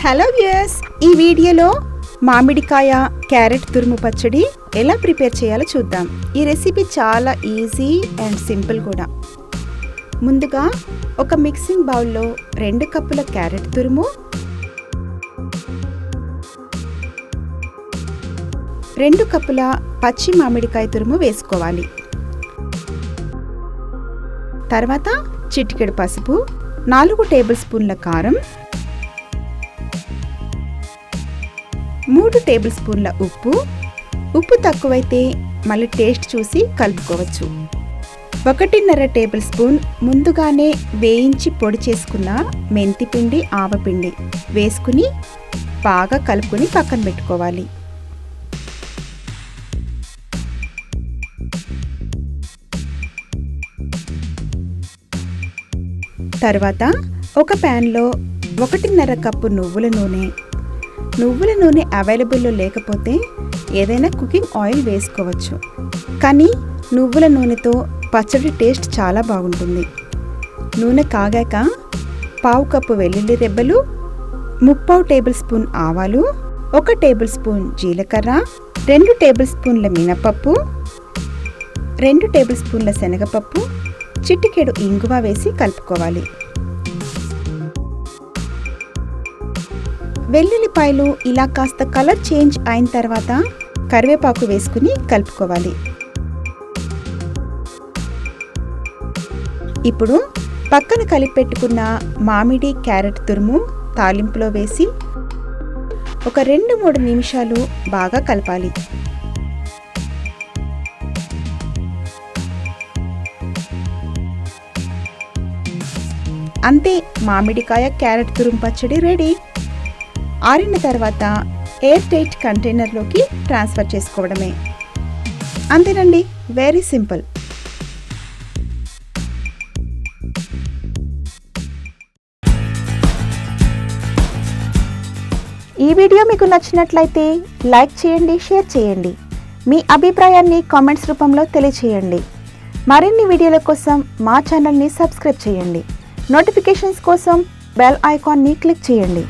Hello viewers, ఈ వీడియోలో మామిడికాయ క్యారెట్ తురుము పచ్చడి ఎలా ప్రిపేర్ చేయాలో చూద్దాం. ఈ రెసిపీ చాలా ఈజీ అండ్ సింపుల్ కూడా. ముందుగా ఒక మిక్సింగ్ బౌల్లో 2 కప్పుల క్యారెట్ తురుము, 2 కప్పుల పచ్చి మామిడికాయ తురుము వేసుకోవాలి. తర్వాత చిటికెడు పసుపు, 4 టేబుల్ స్పూన్ల కారం, 3 టేబుల్ స్పూన్ల ఉప్పు తక్కువైతే మళ్ళీ టేస్ట్ చూసి కలుపుకోవచ్చు. 1.5 టేబుల్ స్పూన్ ముందుగానే వేయించి పొడి చేసుకున్న మెంతిపిండి, ఆవపిండి వేసుకుని బాగా కలుపుకొని పక్కన పెట్టుకోవాలి. తర్వాత ఒక ప్యాన్లో 1.5 కప్పు నువ్వుల నూనె అవైలబుల్లో లేకపోతే ఏదైనా కుకింగ్ ఆయిల్ వేసుకోవచ్చు. కానీ నువ్వుల నూనెతో పచ్చడి టేస్ట్ చాలా బాగుంటుంది. నూనె కాగాక 1/2 కప్పు వెల్లుల్లి రెబ్బలు, 3/4 టేబుల్ స్పూన్ ఆవాలు, 1 టేబుల్ స్పూన్ జీలకర్ర, 2 టేబుల్ స్పూన్ల మినపప్పు, 2 టేబుల్ స్పూన్ల శనగపప్పు, చిటికెడు ఇంగువ వేసి కలుపుకోవాలి. వెల్లుల్లిపాయలు ఇలా కాస్త కలర్ చేంజ్ అయిన తర్వాత కరివేపాకు వేసుకుని కలుపుకోవాలి. ఇప్పుడు పక్కన కలిపెట్టుకున్న మామిడి క్యారెట్ తురుము తాలింపులో వేసి ఒక 2-3 నిమిషాలు బాగా కలపాలి. అంతే, మామిడికాయ క్యారెట్ తురుము పచ్చడి రెడీ. ఆరిన తర్వాత ఎయిర్ టైట్ కంటైనర్లోకి ట్రాన్స్ఫర్ చేసుకోవడమే. అంతేనండి, వెరీ సింపుల్. ఈ వీడియో మీకు నచ్చినట్లయితే లైక్ చేయండి, షేర్ చేయండి. మీ అభిప్రాయాన్ని కామెంట్స్ రూపంలో తెలియచేయండి. మరిన్ని వీడియోల కోసం మా ఛానల్ని సబ్స్క్రైబ్ చేయండి. నోటిఫికేషన్స్ కోసం బెల్ ఐకాన్ని క్లిక్ చేయండి.